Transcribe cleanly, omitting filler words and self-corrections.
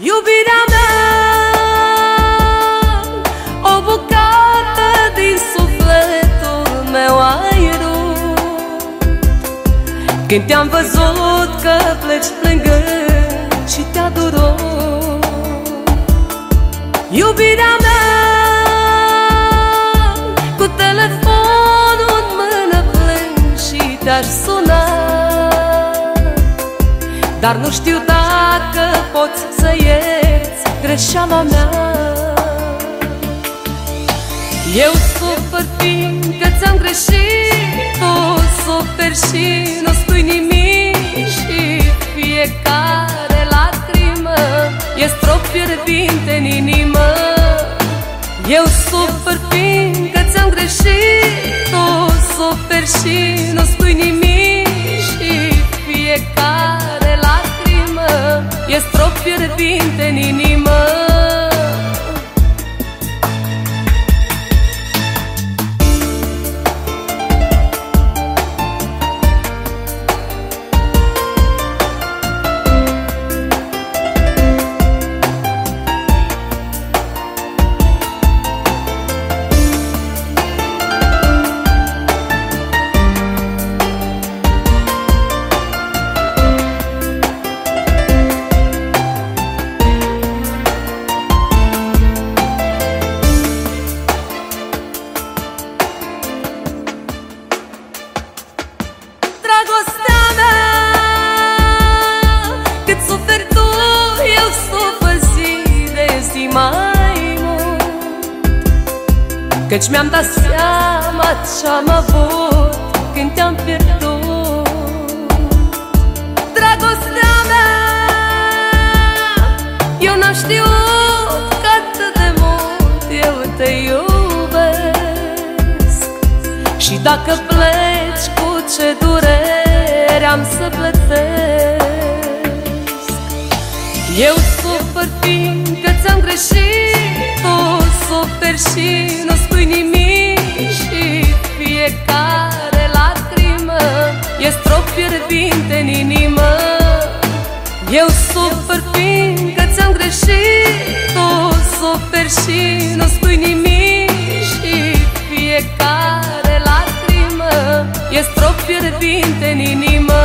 Iubirea mea, o bucată din sufletul meu ai rupt. Când te-am văzut că pleci plângând și te-a durut. Iubirea mea, cu telefonul în mână plâng și te-aș suna, dar nu știu dacă poți să ieți greșeala mea. Eu sufăr fiindcă ți-am greșit, tu suferi și nu spui nimic, și fiecare lacrimă e strop fierbinte în inimă. Eu sufăr fiindcă ți-am greșit, tu suferi și nu spui nimic, și fiecare lacrimă e strop fierbinte în inimă. Dragostea mea, cât suferi tu, eu sufăr zi de zi mai mult, căci mi-am dat seama ce-am avut când te-am pierdut. Dragostea mea, eu n-am știut că atât de mult eu te iubesc. Și dacă pleci, cu ce durere am să plătesc. Eu sufăr fiindcă ți-am greșit, tu suferi și nu spui nimic, și fiecare lacrimă e strop fierbinte în inimă. Eu sufăr fiindcă ți-am greșit, tu suferi și nu spui nimic, și fiecare lacrimă e strop fierbinte în inimă.